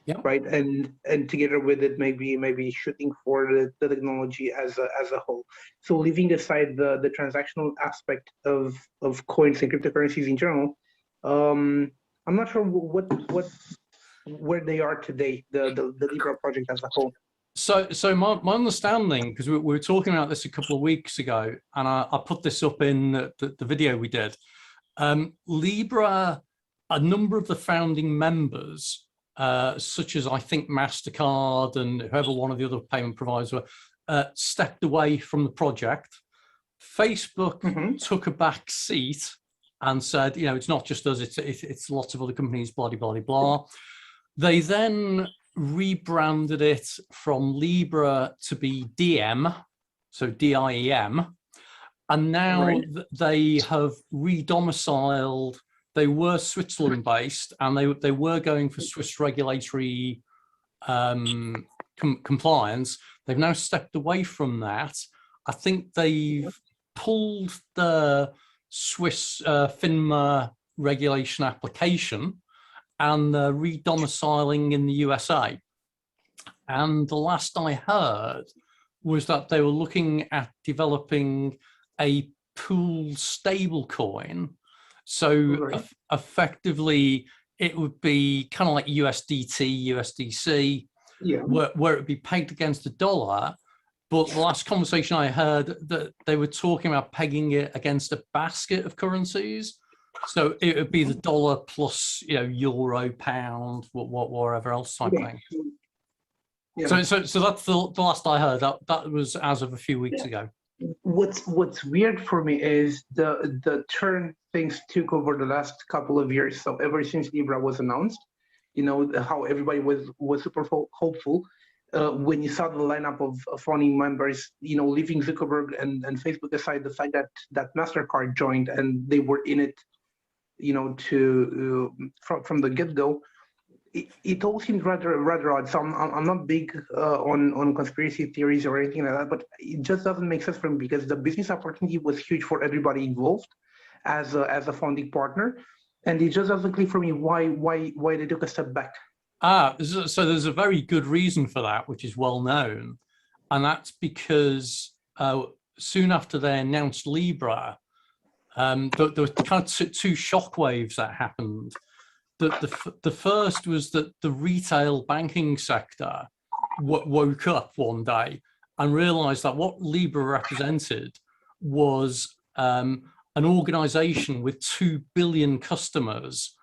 Yeah. Right, and together with it, maybe shooting for the technology as a whole. So leaving aside the transactional aspect of coins and cryptocurrencies in general, I'm not sure where they are today, the Libra project as a whole. So my understanding, because we were talking about this a couple of weeks ago, and I put this up in the video we did. Libra, a number of the founding members, such as I think MasterCard and whoever one of the other payment providers were, stepped away from the project. Facebook took a back seat and said, it's not just us, it's lots of other companies, blah, blah, blah, blah. They then rebranded it from Libra to be Diem, so DIEM, and now they have re-domiciled. They were Switzerland based, and they were going for Swiss regulatory compliance. They've now stepped away from that. I think they've pulled the Swiss FINMA regulation application, and they're re-domiciling in the USA. And the last I heard was that they were looking at developing a pool stablecoin. So effectively, it would be kind of like USDT, USDC, where it would be pegged against the dollar. But the last conversation I heard, that they were talking about pegging it against a basket of currencies. So it would be the dollar plus, euro, pound, whatever else type thing. Yeah. So that's the last I heard. That was as of a few weeks ago. What's weird for me is the turn things took over the last couple of years. So ever since Libra was announced, how everybody was super hopeful. When you saw the lineup of founding members, leaving Zuckerberg and Facebook aside, the fact that MasterCard joined and they were in it, from the get-go, it all seems rather odd. So I'm not big on conspiracy theories or anything like that, but it just doesn't make sense for me, because the business opportunity was huge for everybody involved as a founding partner, and it just doesn't click for me why they took a step back. So there's a very good reason for that, which is well known, and that's because soon after they announced Libra, there were kind of two shockwaves that happened. The first was that the retail banking sector woke up one day and realized that what Libra represented was an organization with 2 billion customers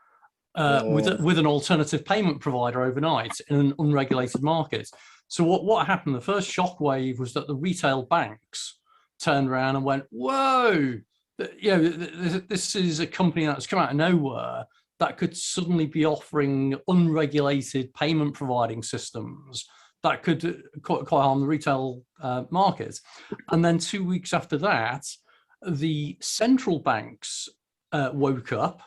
with an alternative payment provider overnight in an unregulated market. So what happened? The first shockwave was that the retail banks turned around and went, whoa, this is a company that's come out of nowhere that could suddenly be offering unregulated payment providing systems that could quite harm the retail market. And then 2 weeks after that, the central banks woke up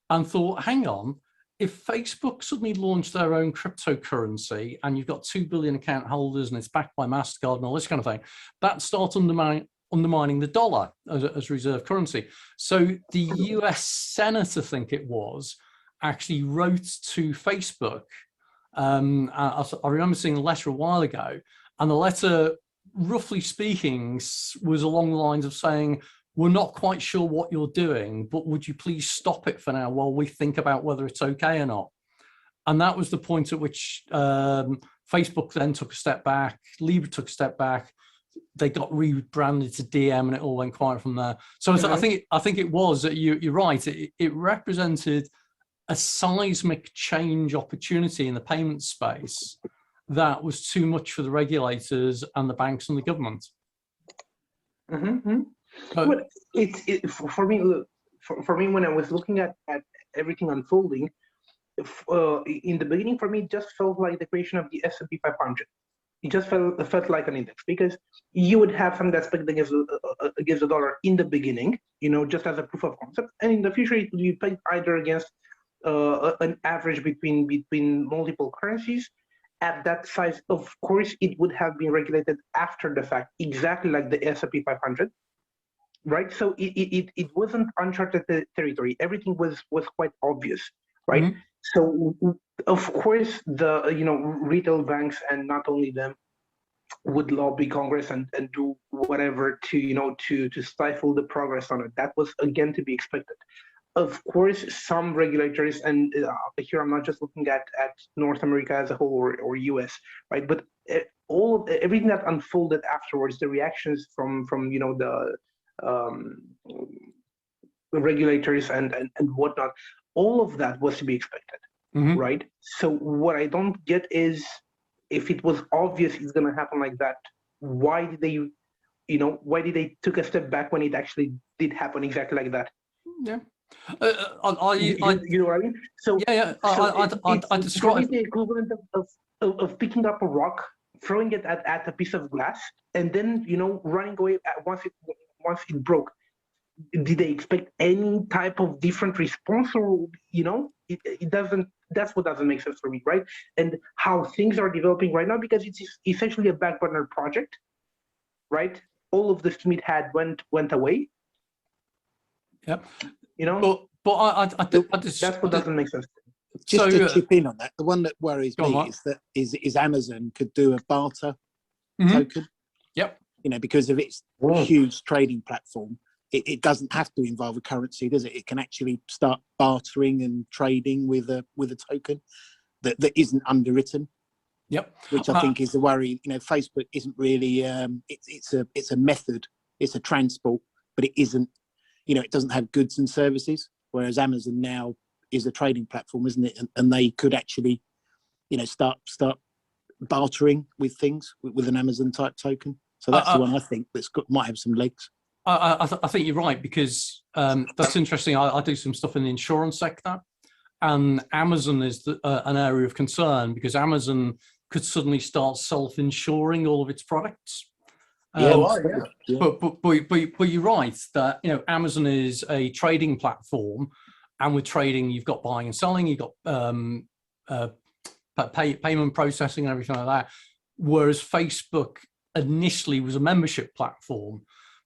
and thought, hang on, if Facebook suddenly launched their own cryptocurrency and you've got 2 billion account holders and it's backed by MasterCard and all this kind of thing, that starts undermining the dollar as reserve currency. So the US Senate, I think it was, actually wrote to Facebook I remember seeing a letter a while ago, and the letter, roughly speaking, was along the lines of saying, we're not quite sure what you're doing, but would you please stop it for now while we think about whether it's okay or not? And that was the point at which Facebook then took a step back, Libra took a step back, they got rebranded to DM, and it all went quiet from there. So I think it was, you're right, it represented a seismic change opportunity in the payment space that was too much for the regulators and the banks and the government. But for me, when I was looking at everything unfolding, in the beginning, for me, it just felt like the creation of the S&P 500. It just felt like an index, because you would have something that's pegged against the dollar in the beginning, just as a proof of concept, and in the future it would be pegged either against an average between multiple currencies. At that size, of course, it would have been regulated after the fact, exactly like the S&P 500, right? So it wasn't uncharted territory. Everything was quite obvious, right? Mm-hmm. So of course the retail banks, and not only them, would lobby Congress and do whatever to stifle the progress on it. That was again to be expected. Of course, some regulators, and here I'm not just looking at North America as a whole or US, right? But everything that unfolded afterwards, the reactions from the regulators and whatnot, all of that was to be expected, mm-hmm. right? So what I don't get is, if it was obvious it's going to happen like that, why did they took a step back when it actually did happen exactly like that? Yeah. You know what I mean? So yeah. I describe the equivalent of picking up a rock, throwing it at a piece of glass, and then running away once it broke. Did they expect any type of different response, or it doesn't? That's what doesn't make sense for me, right? And how things are developing right now, because it's essentially a back burner project, right? All of the steam it had went away. Yep. But I that's what doesn't make sense. Just to chip in on that, the one that worries me is Amazon could do a barter mm-hmm. token. Yep. Because of its huge trading platform, it doesn't have to involve a currency, does it? It can actually start bartering and trading with a token that isn't underwritten. Yep. Which I think is the worry. Facebook isn't really. It's a method. It's a transport, but it isn't. It doesn't have goods and services. Whereas Amazon now is a trading platform, isn't it? And they could actually, start bartering with things with an Amazon type token. So that's the one I think might have some legs. I think you're right, because that's interesting. I do some stuff in the insurance sector, and Amazon is an area of concern, because Amazon could suddenly start self-insuring all of its products. But you're right that Amazon is a trading platform, and with trading you've got buying and selling, you've got payment processing and everything like that. Whereas Facebook initially was a membership platform.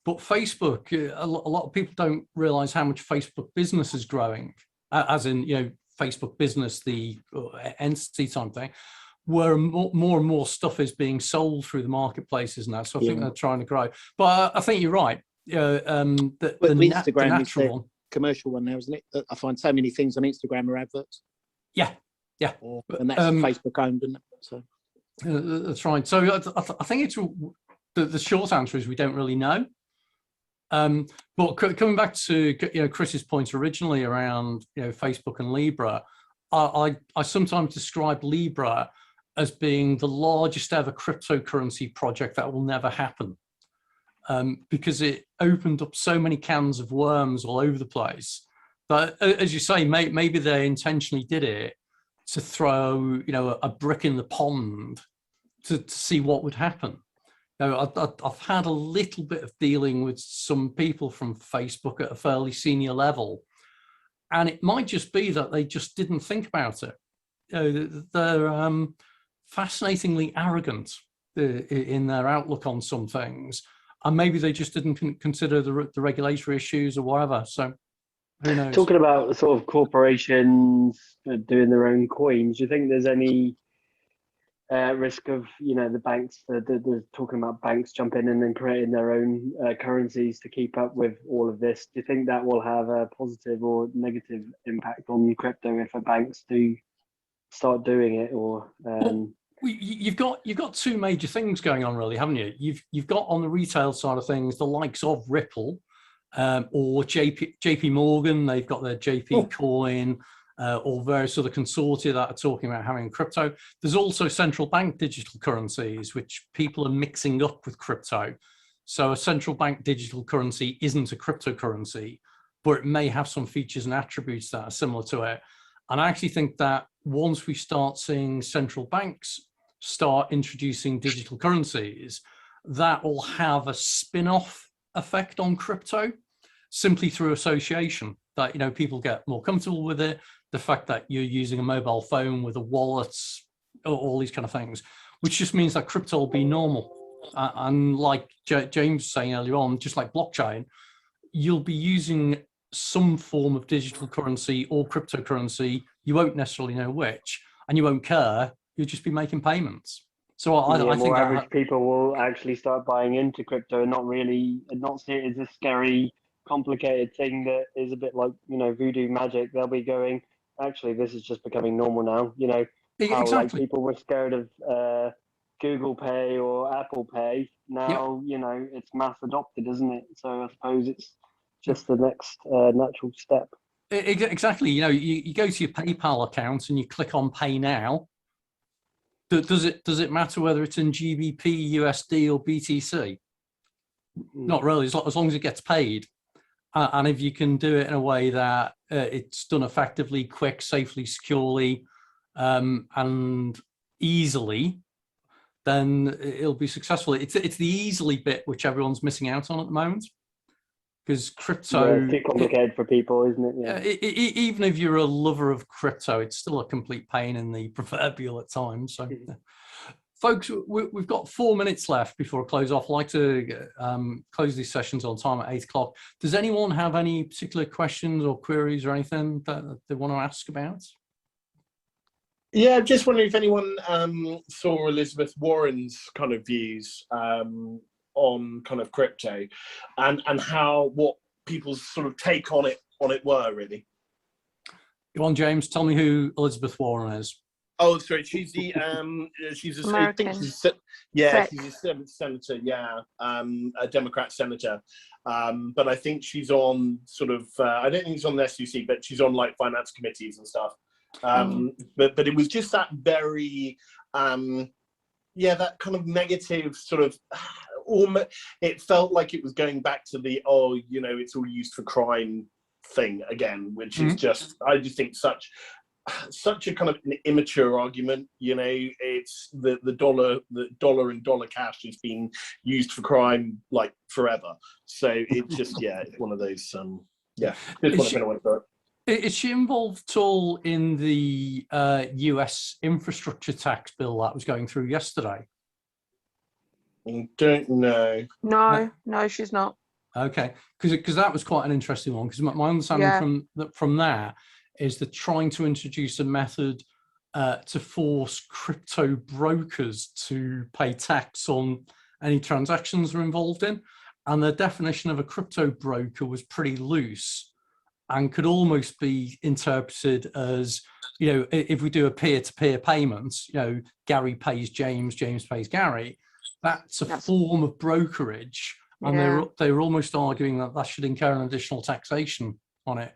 But Facebook, a lot of people don't realize how much Facebook business is growing, as in, Facebook business, the entity type thing, where more and more stuff is being sold through the marketplaces now. So I think they're trying to grow. But I think you're right. Instagram natural is the commercial one now, isn't it? I find so many things on Instagram are adverts. Yeah. And that's Facebook owned, isn't it? So. That's right. So I think it's the short answer is we don't really know. But coming back to Chris's point originally around Facebook and Libra, I sometimes describe Libra as being the largest ever cryptocurrency project that will never happen, because it opened up so many cans of worms all over the place. But as you say, maybe they intentionally did it to throw a brick in the pond to see what would happen. I've had a little bit of dealing with some people from Facebook at a fairly senior level, and it might just be that they just didn't think about it. They're fascinatingly arrogant in their outlook on some things, and maybe they just didn't consider the regulatory issues or whatever. So who knows? Talking about sort of corporations doing their own coins, do you think there's any risk of, the banks, they're talking about banks jumping in and creating their own currencies to keep up with all of this. Do you think that will have a positive or negative impact on crypto if the banks do start doing it? Or you've got two major things going on, really, haven't you? You've got on the retail side of things the likes of Ripple or JP Morgan. They've got their JP coin. Or various other consortia that are talking about having crypto. There's also central bank digital currencies, which people are mixing up with crypto. So a central bank digital currency isn't a cryptocurrency, but it may have some features and attributes that are similar to it. And I actually think that once we start seeing central banks start introducing digital currencies, that will have a spin-off effect on crypto simply through association, that people get more comfortable with it. The fact that you're using a mobile phone with a wallet, all these kind of things, which just means that crypto will be normal. And like James was saying earlier on, just like blockchain, you'll be using some form of digital currency or cryptocurrency. You won't necessarily know which, and you won't care. You'll just be making payments. So I think more average people will actually start buying into crypto and not see it as a scary, complicated thing that is a bit like voodoo magic. They'll be going, actually, this is just becoming normal now. How exactly. Like people were scared of Google Pay or Apple Pay. Now it's mass adopted, isn't it? So I suppose it's just the next natural step. Exactly. You go to your PayPal account and you click on Pay Now. Does it matter whether it's in GBP, USD, or BTC? Not really, as long as it gets paid. And if you can do it in a way that it's done effectively, quick, safely, securely, and easily, then it'll be successful. It's the easily bit which everyone's missing out on at the moment, because crypto it's too complicated for people, isn't it? Yeah. Even if you're a lover of crypto, it's still a complete pain in the proverbial at times. So. Folks, we've got 4 minutes left before I close off. I'd like to close these sessions on time at 8 o'clock. Does anyone have any particular questions or queries or anything that they want to ask about? Yeah, just wondering if anyone saw Elizabeth Warren's kind of views on kind of crypto and what people's sort of take on it were, really. Go on, James, tell me who Elizabeth Warren is. Oh, sorry. She's the she's a American. I think she's a senator. Yeah, a Democrat senator. But I think she's on sort of. I don't think she's on the SEC, but she's on like finance committees and stuff. But it was just that very, that kind of negative sort of. It felt like it was going back to the it's all used for crime thing again, which is just. I just think such a kind of an immature argument. It's the dollar and dollar cash has been used for crime like forever. So it's just it's one of those Is she involved at all in the US infrastructure tax bill that was going through yesterday? I don't know. No, she's not. Okay, because that was quite an interesting one, because my understanding from there is they're trying to introduce a method to force crypto brokers to pay tax on any transactions they're involved in. And the definition of a crypto broker was pretty loose and could almost be interpreted as, if we do a peer-to-peer payment, Gary pays James, James pays Gary, that's a form of brokerage. And they were almost arguing that should incur an additional taxation on it.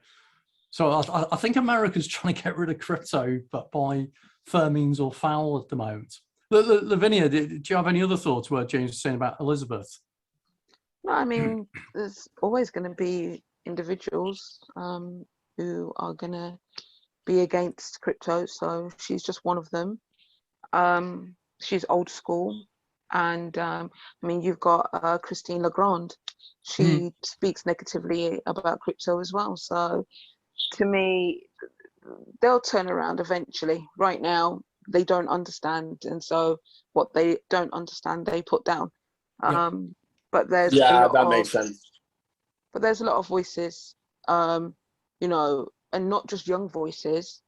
So I think America's trying to get rid of crypto, but by fair means or foul at the moment. Lavinia, do you have any other thoughts what James was saying about Elizabeth? No, I mean, there's always going to be individuals who are going to be against crypto. So she's just one of them. She's old school. And I mean, you've got Christine Lagarde. She speaks negatively about crypto as well. So to me, they'll turn around eventually. Right now, they don't understand. And so what they don't understand, they put down. But there's makes sense. But there's a lot of voices, and not just young voices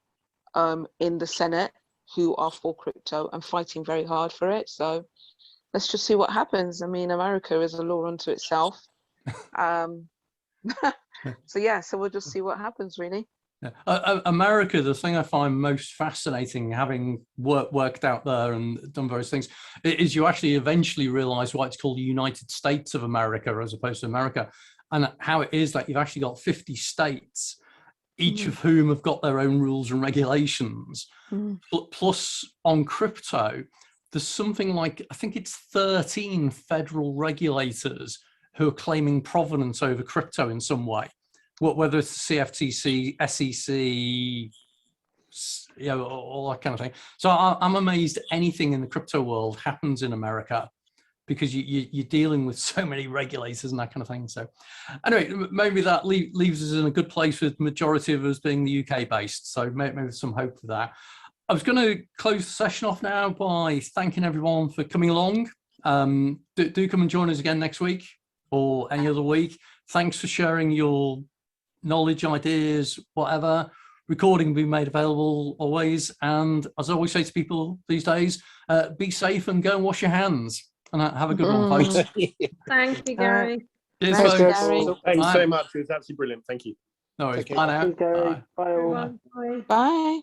in the Senate who are for crypto and fighting very hard for it. So let's just see what happens. I mean, America is a law unto itself. So yeah, so we'll just see what happens, really. Yeah. America, the thing I find most fascinating, having worked out there and done various things, is you actually eventually realize why it's called the United States of America as opposed to America, and how it is that you've actually got 50 states, each of whom have got their own rules and regulations. Plus, on crypto, there's something like, I think it's 13 federal regulators who are claiming provenance over crypto in some way, whether it's the CFTC, SEC, you know, all that kind of thing. So I'm amazed anything in the crypto world happens in America, because you're dealing with so many regulators and that kind of thing. So anyway, maybe that leaves us in a good place with majority of us being the UK based. So maybe some hope for that. I was going to close the session off now by thanking everyone for coming along. Do come and join us again next week or any other week. Thanks for sharing your knowledge, ideas, whatever. Recording will be made available always. And as I always say to people these days, be safe and go and wash your hands. And have a good one, folks. Thank you, Gary. Cheers, Thanks, folks. Gary. Thanks Bye. so much. It was absolutely brilliant. Thank you. No worries. Take care. Bye now. Thank you, Gary. Bye. Bye all. Bye. Bye.